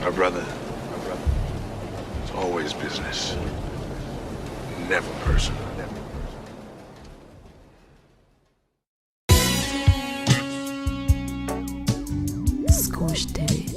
My brother, it's always business, never personal. Scorch did it.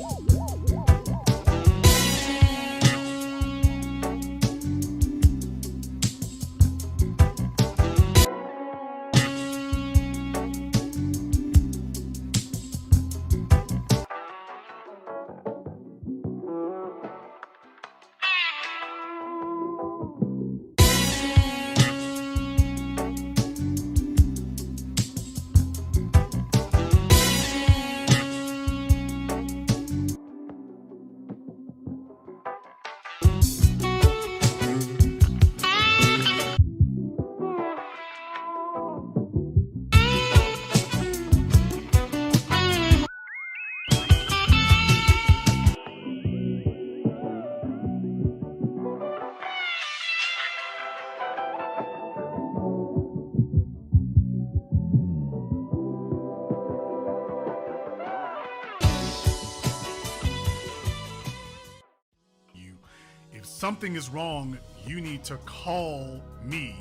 If something is wrong, you need to call me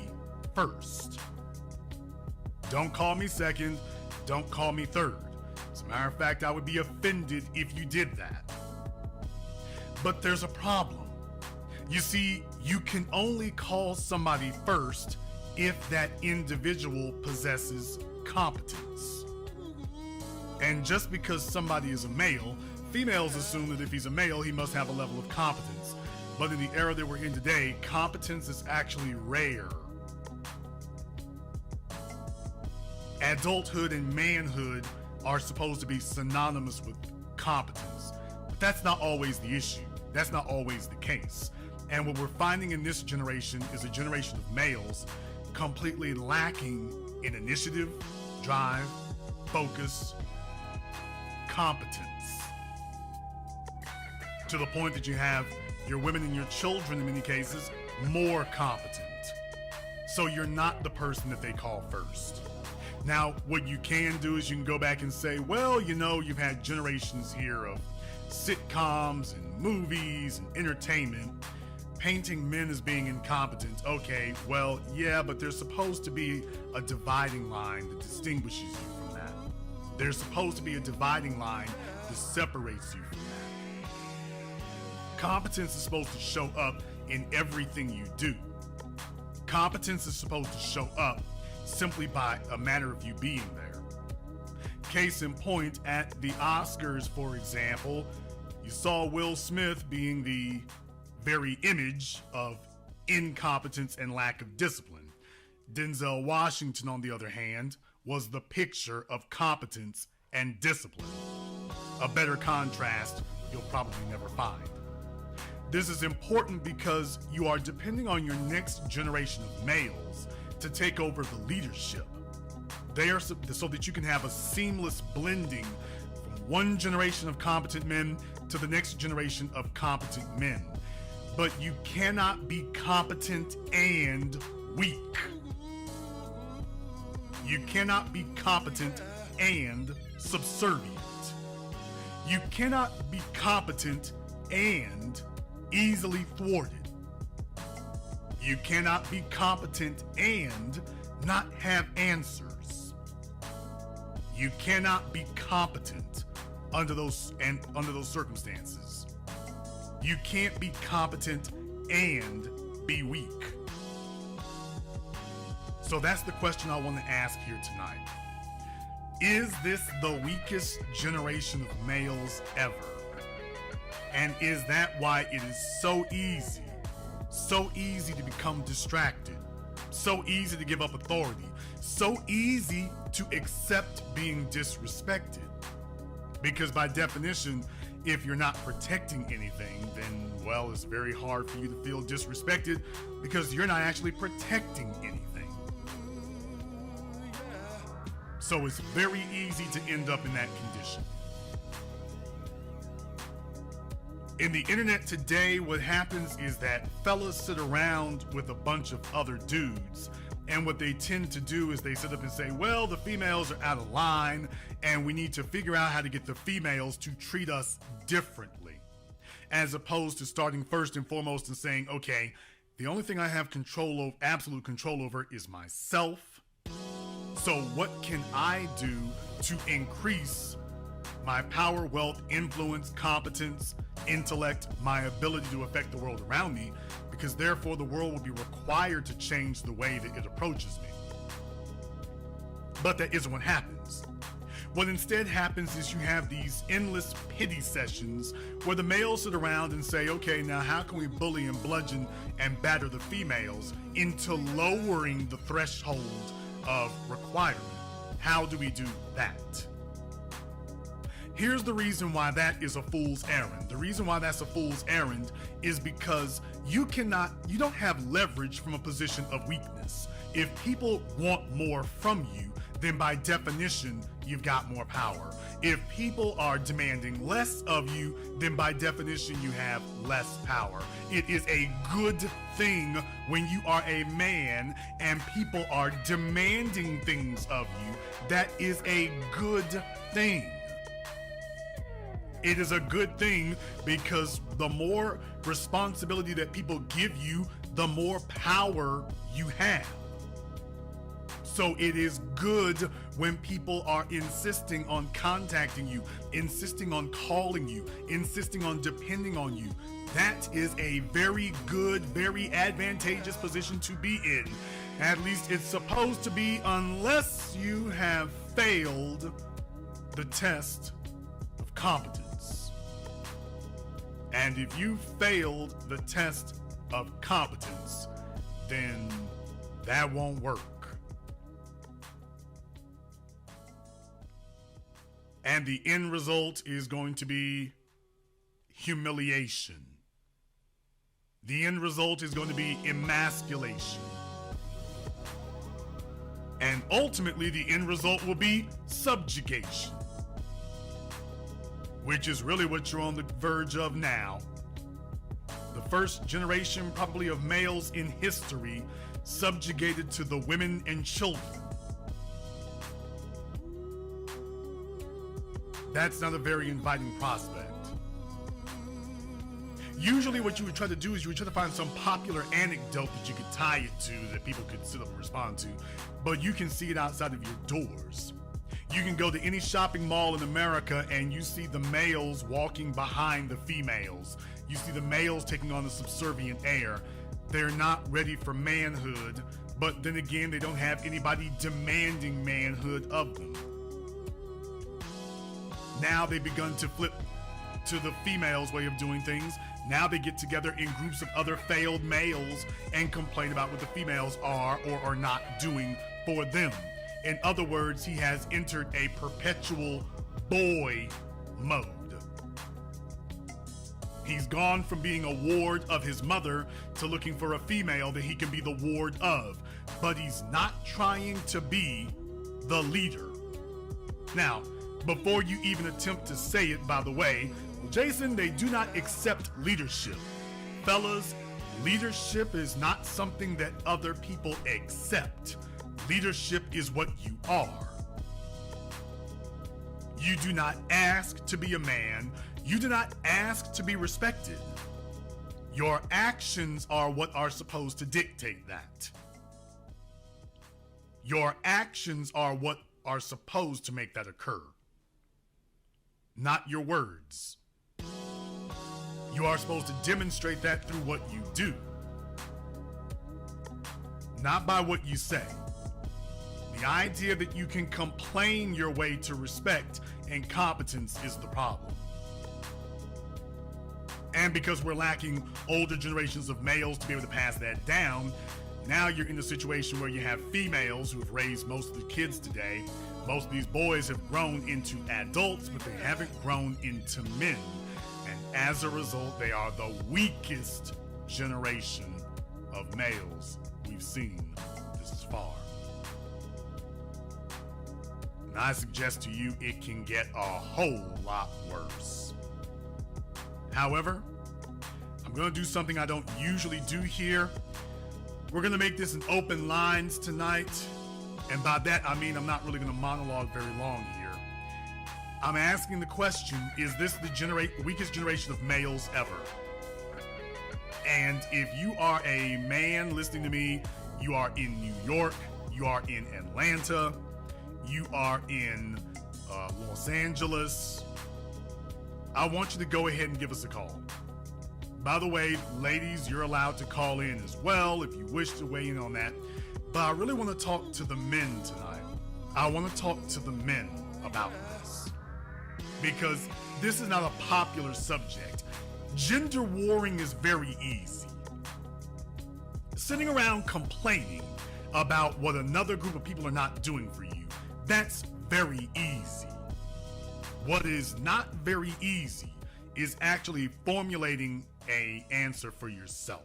first. Don't call me second. Don't call me third. As a matter of fact, I would be offended if you did that. But there's a problem. You see, you can only call somebody first if that individual possesses competence. And just because somebody is a male, females assume that if he's a male, he must have a level of competence. But in the era that we're in today, competence is actually rare. Adulthood and manhood are supposed to be synonymous with competence. But that's not always the issue. That's not always the case. And what we're finding in this generation is a generation of males completely lacking in initiative, drive, focus, competence. To the point that you have your women and your children, in many cases, more competent. So you're not the person that they call first. Now, what you can do is you can go back and say, well, you know, you've had generations here of sitcoms and movies and entertainment painting men as being incompetent. Okay, well, yeah, but there's supposed to be a dividing line that distinguishes you from that. There's supposed to be a dividing line that separates you from that. Competence is supposed to show up in everything you do. Competence is supposed to show up simply by a matter of you being there. Case in point, at the Oscars, for example, you saw Will Smith being the very image of incompetence and lack of discipline. Denzel Washington, on the other hand, was the picture of competence and discipline. A better contrast you'll probably never find. This is important because you are depending on your next generation of males to take over the leadership. They are so that you can have a seamless blending from one generation of competent men to the next generation of competent men. But you cannot be competent and weak. You cannot be competent and subservient. You cannot be competent and easily thwarted. You cannot be competent and not have answers. You cannot be competent under those circumstances. You can't be competent and be weak. So that's the question I want to ask here tonight. Is this the weakest generation of males ever? And is that why it is so easy to become distracted, so easy to give up authority, so easy to accept being disrespected? Because by definition, if you're not protecting anything, then, well, it's very hard for you to feel disrespected because you're not actually protecting anything. So it's very easy to end up in that condition. In the internet today, what happens is that fellas sit around with a bunch of other dudes, and what they tend to do is they sit up and say, well, the females are out of line, and we need to figure out how to get the females to treat us differently. as opposed to starting first and foremost and saying, okay, the only thing I have control over, absolute control over, is myself. So what can I do to increase my power, wealth, influence, competence, intellect, my ability to affect the world around me? Because therefore the world will be required to change the way that it approaches me. But that isn't what happens. What instead happens is you have these endless pity sessions where the males sit around and say, okay, now how can we bully and bludgeon and batter the females into lowering the threshold of requirement? How do we do that? Here's the reason why that is a fool's errand. The reason why that's a fool's errand is because you don't have leverage from a position of weakness. If people want more from you, then by definition, you've got more power. If people are demanding less of you, then by definition, you have less power. It is a good thing when you are a man and people are demanding things of you. That is a good thing. It is a good thing because the more responsibility that people give you, the more power you have. So it is good when people are insisting on contacting you, insisting on calling you, insisting on depending on you. That is a very good, very advantageous position to be in. At least it's supposed to be, unless you have failed the test of competence. And if you failed the test of competence, then that won't work. And the end result is going to be humiliation. The end result is going to be emasculation. And ultimately, the end result will be subjugation, which is really what you're on the verge of now. The first generation, probably, of males in history subjugated to the women and children. That's not a very inviting prospect. Usually what you would try to do is you would try to find some popular anecdote that you could tie it to that people could sit up and respond to, but you can see it outside of your doors. You can go to any shopping mall in America and you see the males walking behind the females. You see the males taking on the subservient air. They're not ready for manhood, but then again, they don't have anybody demanding manhood of them. Now they've begun to flip to the female's way of doing things. Now they get together in groups of other failed males and complain about what the females are or are not doing for them. In other words, he has entered a perpetual boy mode. He's gone from being a ward of his mother to looking for a female that he can be the ward of, but he's not trying to be the leader. Now, before you even attempt to say it, by the way, Jason, they do not accept leadership. Fellas, leadership is not something that other people accept. Leadership is what you are. You do not ask to be a man. You do not ask to be respected. Your actions are what are supposed to dictate that. Your actions are what are supposed to make that occur. Not your words. You are supposed to demonstrate that through what you do, not by what you say. The idea that you can complain your way to respect and competence is the problem. And because we're lacking older generations of males to be able to pass that down, now you're in a situation where you have females who have raised most of the kids today. Most of these boys have grown into adults, but they haven't grown into men. And as a result, they are the weakest generation of males we've seen this far. And I suggest to you it can get a whole lot worse. However, I'm going to do something I don't usually do here. We're going to make this an open lines tonight. And by that, I mean I'm not really going to monologue very long here. I'm asking the question, is this the weakest generation of males ever? And if you are a man listening to me, you are in New York, you are in Atlanta, you are in Los Angeles, I want you to go ahead and give us a call. By the way, ladies, you're allowed to call in as well if you wish to weigh in on that. But I really want to talk to the men tonight. I want to talk to the men about this, because this is not a popular subject. Gender warring is very easy. Sitting around complaining about what another group of people are not doing for you, that's very easy. What is not very easy is actually formulating an answer for yourself.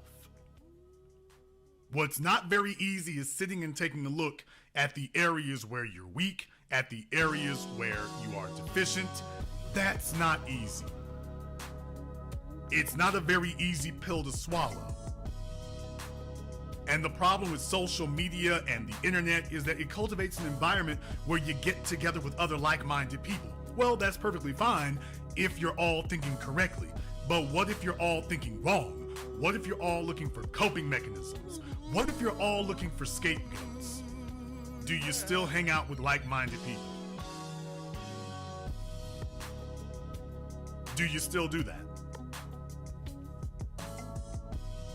What's not very easy is sitting and taking a look at the areas where you're weak, at the areas where you are deficient. That's not easy. It's not a very easy pill to swallow. And the problem with social media and the internet is that it cultivates an environment where you get together with other like-minded people. Well, that's perfectly fine if you're all thinking correctly. But what if you're all thinking wrong? What if you're all looking for coping mechanisms? What if you're all looking for scapegoats? Do you still hang out with like-minded people? Do you still do that?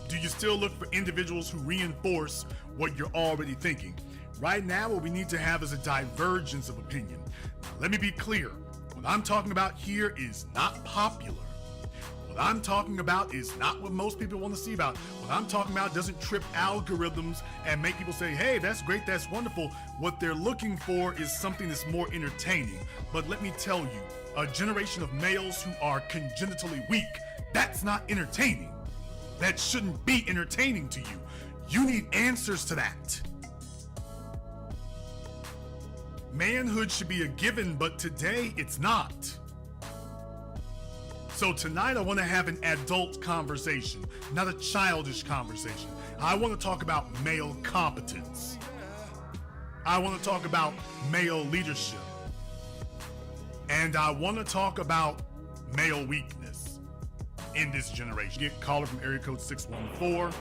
Do you still look for individuals who reinforce what you're already thinking? Right now, what we need to have is a divergence of opinion. Now, let me be clear. What I'm talking about here is not popular. What I'm talking about is not what most people want to see about. What I'm talking about doesn't trip algorithms and make people say, hey, that's great, that's wonderful. What they're looking for is something that's more entertaining. But let me tell you, a generation of males who are congenitally weak, that's not entertaining. That shouldn't be entertaining to you. You need answers to that. Manhood should be a given, but today it's not. So tonight I want to have an adult conversation, not a childish conversation. I want to talk about male competence. I want to talk about male leadership. And I want to talk about male weakness in this generation. Get caller from area code 614.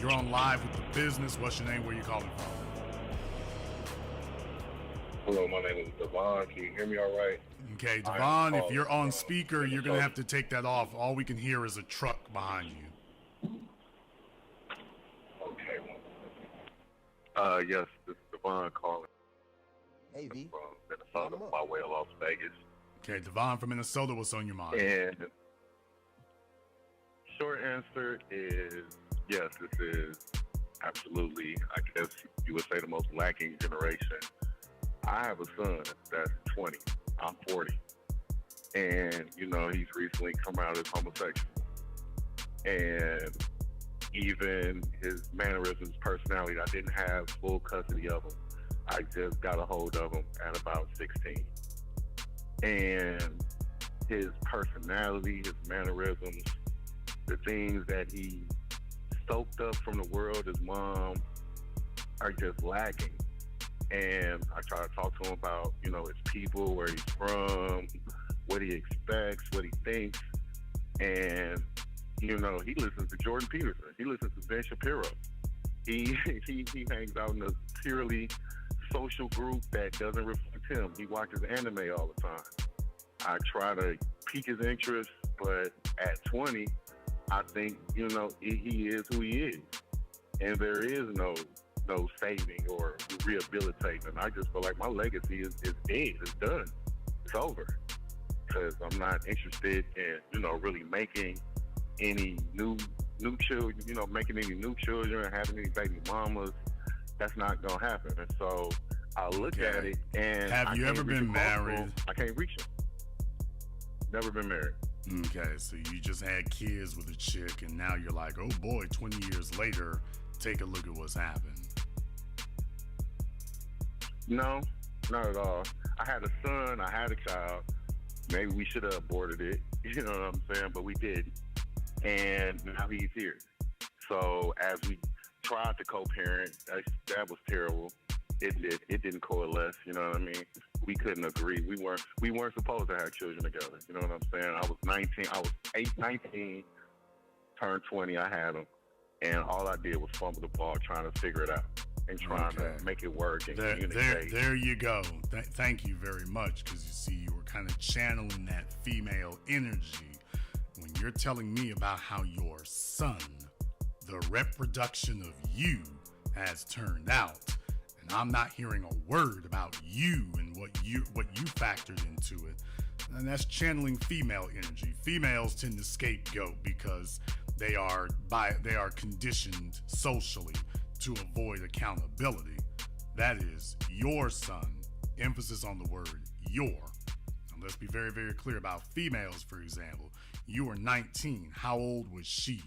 You're on live with the business. What's your name? Where you calling from? Hello, my name is Devon. Can you hear me all right? Okay, Devon, if you're on speaker, you're going to have to take that off. All we can hear is a truck behind you. Okay. Yes, this is Devon calling Hey, V. from Minnesota by way of Las Vegas. Okay, Devon from Minnesota, what's on your mind? And short answer is yes, this is absolutely, I guess you would say, the most lacking generation. I have a son that's 20. I'm 40. And, you know, he's recently come out as homosexual. And even his mannerisms, personality, I didn't have full custody of him. I just got a hold of him at about 16. And his personality, his mannerisms, the things that he soaked up from the world, his mom, are just lacking. And I try to talk to him about, you know, his people, where he's from, what he expects, what he thinks. And, you know, he listens to Jordan Peterson. He listens to Ben Shapiro. He hangs out in a purely social group that doesn't reflect him. He watches anime all the time. I try to pique his interest, but at 20, I think, you know, he is who he is. And there is no saving or rehabilitating. And I just feel like my legacy is dead. It's done. It's over. Because I'm not interested in, you know, really making any new children, you know, making any new children, having any baby mamas. That's not going to happen. And so I look at it and have you ever been married? I can't reach them. Never been married. Okay, so you just had kids with a chick and now you're like, oh boy, 20 years later, take a look at what's happened. No, not at all. I had a son, I had a child. Maybe we should have aborted it, you know what I'm saying? But we didn't. And now he's here. So as we tried to co-parent, that was terrible. it didn't coalesce. You know what I mean? We couldn't agree. We weren't supposed to have children together. You know what I'm saying? I was 19. I was 19. Turned 20. I had them, and all I did was fumble the ball trying to figure it out and trying to make it work and communicate. There you go. Thank you very much, because you see, you were kind of channeling that female energy when you're telling me about how your son, the reproduction of you, has turned out. And I'm not hearing a word about you and what you factored into it. And that's channeling female energy. Females tend to scapegoat because they are conditioned socially to avoid accountability. That is your son. Emphasis on the word your. And let's be very, very clear about females, for example. You were 19. How old was she?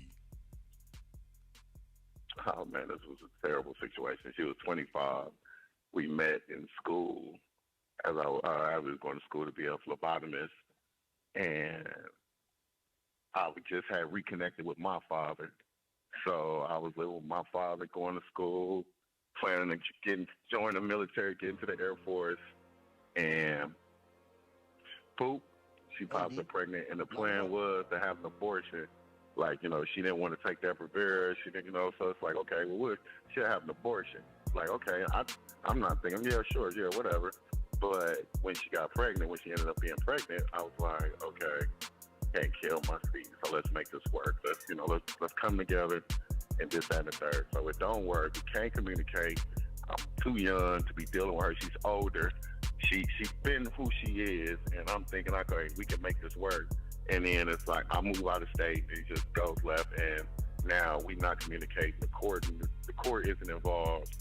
Oh man, this was a terrible situation. She was 25. We met in school as I was going to school to be a phlebotomist, and I just had reconnected with my father. So I was living with my father, going to school, planning to join the military, get into the Air Force, and poop, she popped up pregnant, and the plan was to have an abortion. Like, she didn't want to take that Provera. She didn't, so it's like, okay, well, she'll have an abortion. Like, okay, I'm not thinking, yeah, sure, yeah, whatever. But when she got pregnant, when she ended up being pregnant, I was like, okay, can't kill my seed, so let's make this work. Let's come together and this, that, and the third. So it don't work. We can't communicate. I'm too young to be dealing with her. She's older. She's been who she is, and I'm thinking, okay, we can make this work. And then it's like I move out of state, and it just goes left, and now we not communicating. The court isn't involved.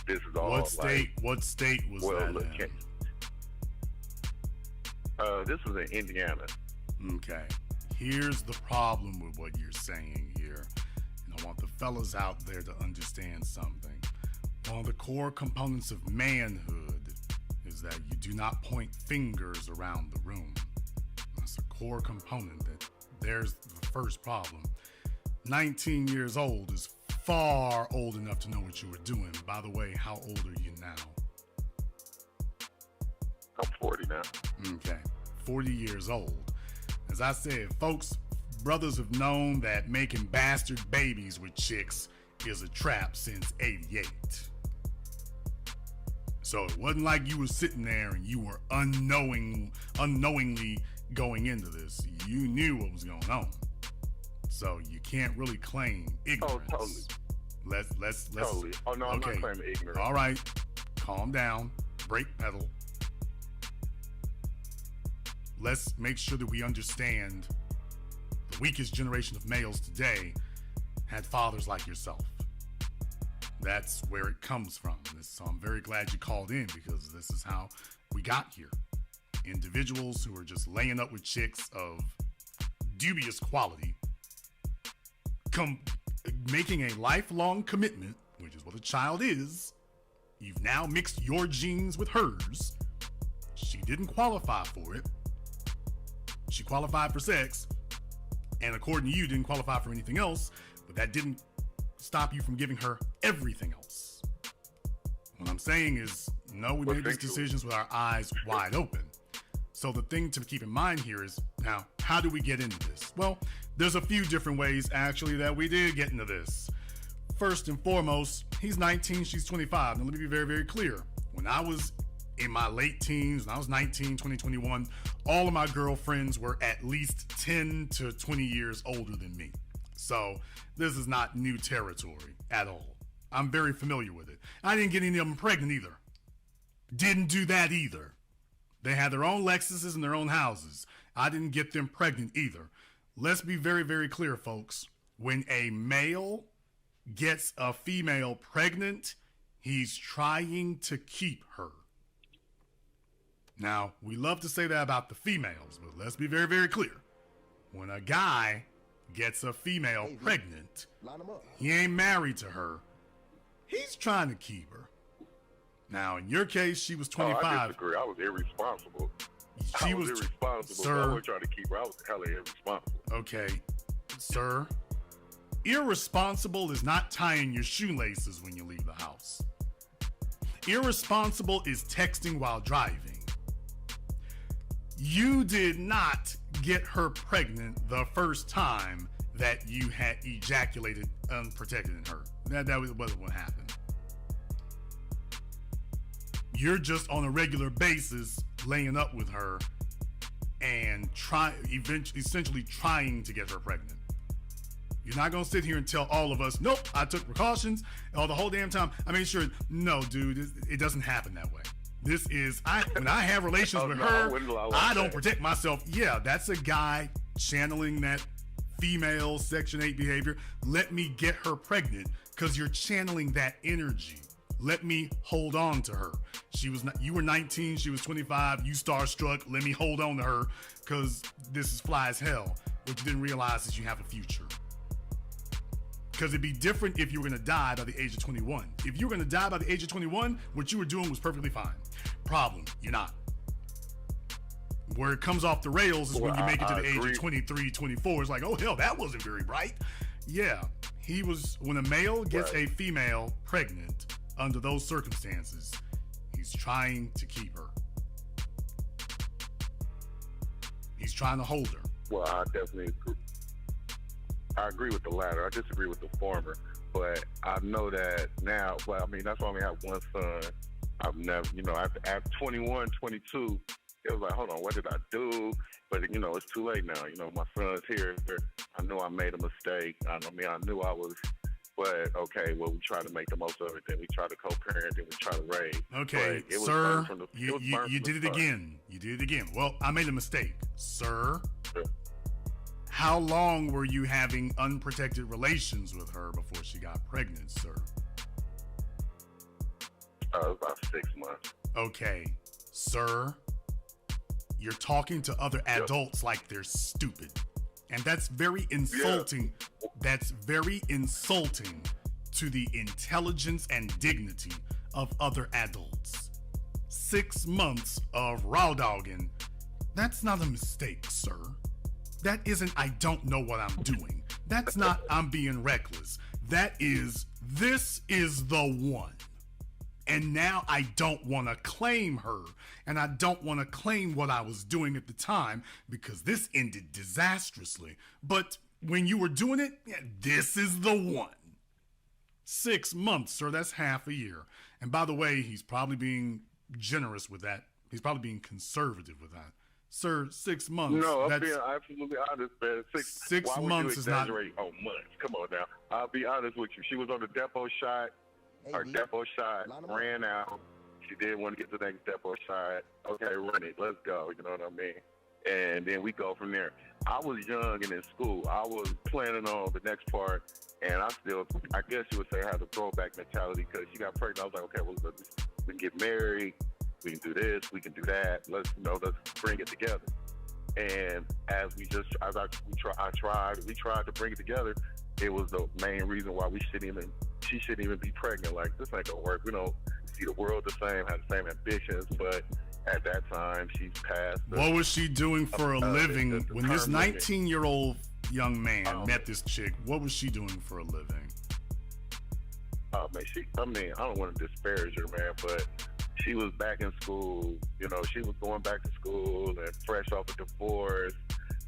This is all what state was that in? This was in Indiana. Okay. Here's the problem with what you're saying here. And I want the fellas out there to understand something. One of the core components of manhood is that you do not point fingers around the room. That's a core component. That there's the first problem. 19 years old is far old enough to know what you were doing. By the way, how old are you now? I'm 40 now. Okay. 40 years old. As I said, folks, brothers have known that making bastard babies with chicks is a trap since '88. So it wasn't like you were sitting there and you were unknowingly going into this. You knew what was going on. So you can't really claim ignorance. Oh, totally. Let's Totally. Oh no, okay. I'm not claiming ignorance. All right. Calm down. Brake pedal. Let's make sure that we understand the weakest generation of males today had fathers like yourself. That's where it comes from. So I'm very glad you called in, because this is how we got here. Individuals who are just laying up with chicks of dubious quality, making a lifelong commitment, which is what a child is. You've now mixed your genes with hers. She didn't qualify for it. She qualified for sex, and according to you, didn't qualify for anything else, but that didn't stop you from giving her everything else. What I'm saying is, no, we made these decisions with our eyes wide open. So the thing to keep in mind here is, now, how do we get into this? Well, there's a few different ways, actually, that we did get into this. First and foremost, he's 19, she's 25. Now, let me be very, very clear. When I was in my late teens, when I was 19, 20, 21, all of my girlfriends were at least 10 to 20 years older than me. So this is not new territory at all. I'm very familiar with it. I didn't get any of them pregnant either. Didn't do that either. They had their own Lexuses and their own houses. I didn't get them pregnant either. Let's be very, very clear, folks. When a male gets a female pregnant, he's trying to keep her. Now, we love to say that about the females, but let's be very, very clear. When a guy gets a female pregnant, he ain't married to her. He's trying to keep her. Now, in your case, she was 25. I disagree. I was irresponsible. She was irresponsible. Sir, I wasn't trying to keep her. I was hella irresponsible. Okay, sir. Irresponsible is not tying your shoelaces when you leave the house. Irresponsible is texting while driving. You did not get her pregnant the first time that you had ejaculated unprotected in her. That wasn't what happened. You're just on a regular basis laying up with her and essentially trying to get her pregnant. You're not gonna sit here and tell all of us, nope, I took precautions all the whole damn time. I made sure, no, dude, it doesn't happen that way. This is, when I have relations with her, I don't protect myself. Yeah, that's a guy channeling that female Section 8 behavior. Let me get her pregnant because you're channeling that energy. Let me hold on to her. You were 19, she was 25, you starstruck, let me hold on to her because this is fly as hell. What you didn't realize is you have a future. Because it'd be different if you were going to die by the age of 21. If you were going to die by the age of 21, what you were doing was perfectly fine. Problem, you're not. Where it comes off the rails is when you make it to the age of 23, 24. It's like, oh, hell, that wasn't very bright. Yeah, when a male gets a female pregnant under those circumstances, he's trying to keep her. He's trying to hold her. Well, I definitely agree. I agree with the latter. I disagree with the former. But I know that now, well, I mean, that's why I only have one son. I've never, at 21, 22, it was like, hold on, what did I do? But, it's too late now. My son's here. I know I made a mistake. I knew I was, but okay, well, we try to make the most of it. Then we try to co-parent, then we try to raise. Okay, sir, you did it again. You did it again. Well, I made a mistake. Sir, yeah. How long were you having unprotected relations with her before she got pregnant, sir? About 6 months. Okay, sir, you're talking to other adults like they're stupid. And that's very insulting. Yeah. That's very insulting to the intelligence and dignity of other adults. 6 months of raw dogging, that's not a mistake, sir. That isn't, I don't know what I'm doing. That's not, I'm being reckless. That is, this is the one. And now I don't want to claim her. And I don't want to claim what I was doing at the time because this ended disastrously. But when you were doing it, this is the one. 6 months, sir, that's half a year. And by the way, he's probably being generous with that. He's probably being conservative with that. Sir, 6 months. No, I'm being absolutely honest, man. Six months is not. Oh, months. Come on now. I'll be honest with you. She was on the depot shot. Her depot shot ran out. She didn't want to get to the next depot shot. Okay, run it. Let's go. You know what I mean? And then we go from there. I was young and in school. I was planning on the next part, and I guess you would say, I had a throwback mentality because she got pregnant. I was like, okay, well, we can get married. We can do this, we can do that. Let's bring it together. And we tried to bring it together. It was the main reason why she shouldn't even be pregnant. Like, this ain't gonna work. We don't see the world the same, have the same ambitions, but at that time, she's past. What was she doing for a living when this 19-year-old young man met this chick? What was she doing for a living? Oh man, I don't want to disparage her, man, but she was back in school. She was going back to school and fresh off a divorce.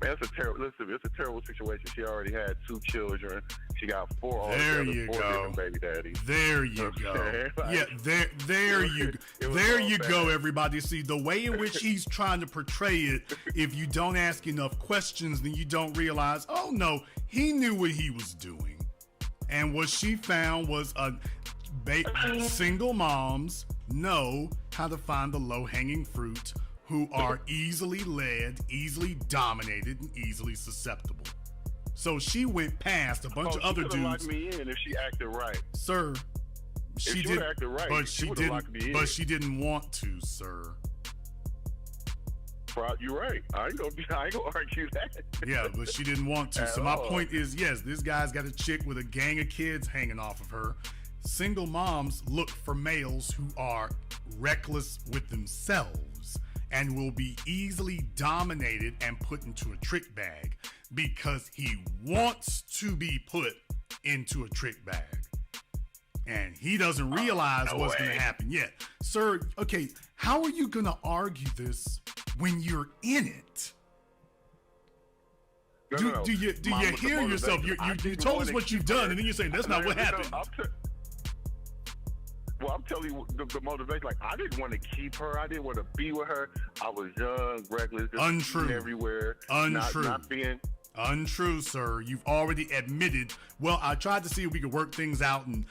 Man, it's a terrible situation. She already had 2 children. She got 4 altogether, 4 different baby daddies. There you go. Yeah, there you go, everybody. See, the way in which he's trying to portray it, if you don't ask enough questions, then you don't realize, oh no, he knew what he was doing. And what she found was single moms know how to find the low-hanging fruit who are easily led, easily dominated, and easily susceptible. So she went past a bunch of other dudes. Locked me in if she acted right, sir. She did, acted right, but she didn't want to, sir. You're right. I ain't gonna argue that. Yeah, but she didn't want to. So my point is, yes, this guy's got a chick with a gang of kids hanging off of her. Single moms look for males who are reckless with themselves and will be easily dominated and put into a trick bag because he wants to be put into a trick bag. and he doesn't realize no what's going way. to happen yet. Sir, okay, how are you going to argue this when you're in it? No. Do you Mama, hear the yourself? motivation. I You didn't told us wanna what you've keep done, her. and then you're saying that's not what happened. Well, I'm telling you the motivation. Like, I didn't want to keep her. I didn't want to be with her. I was young, reckless, just Untrue. everywhere. Untrue. Not being. Untrue, sir. You've already admitted, well, I tried to see if we could work things out, and,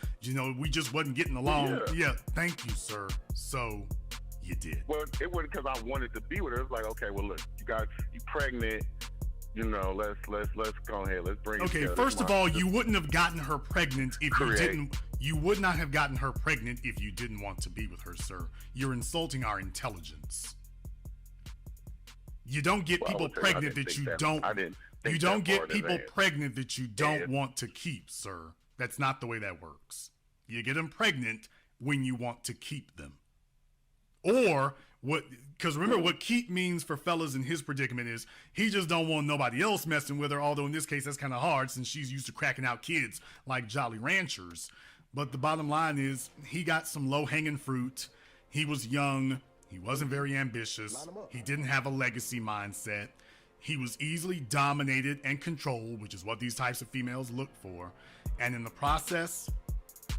we just wasn't getting along. Yeah, thank you, sir. So, you did. Well, it wasn't because I wanted to be with her. It was like, okay, well, look, you pregnant. Let's go ahead. Let's bring it Okay, together. first of all, you wouldn't have gotten her pregnant if you Correct. didn't. You would not have gotten her pregnant if you didn't want to be with her, sir. You're insulting our intelligence. You don't get people pregnant that you don't. I didn't think You don't that far get in people advance. pregnant that you don't want to keep, sir. That's not the way that works. You get them pregnant when you want to keep them. Or what? Because remember, what keep means for fellas in his predicament is he just don't want nobody else messing with her. Although in this case, that's kind of hard since she's used to cracking out kids like Jolly Ranchers. But the bottom line is he got some low-hanging fruit. He was young. He wasn't very ambitious. He didn't have a legacy mindset. He was easily dominated and controlled, which is what these types of females look for. And in the process,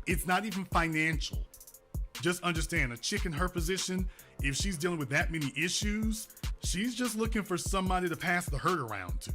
it's not even financial. Just understand, a chick in her position, if she's dealing with that many issues, she's just looking for somebody to pass the hurt around to.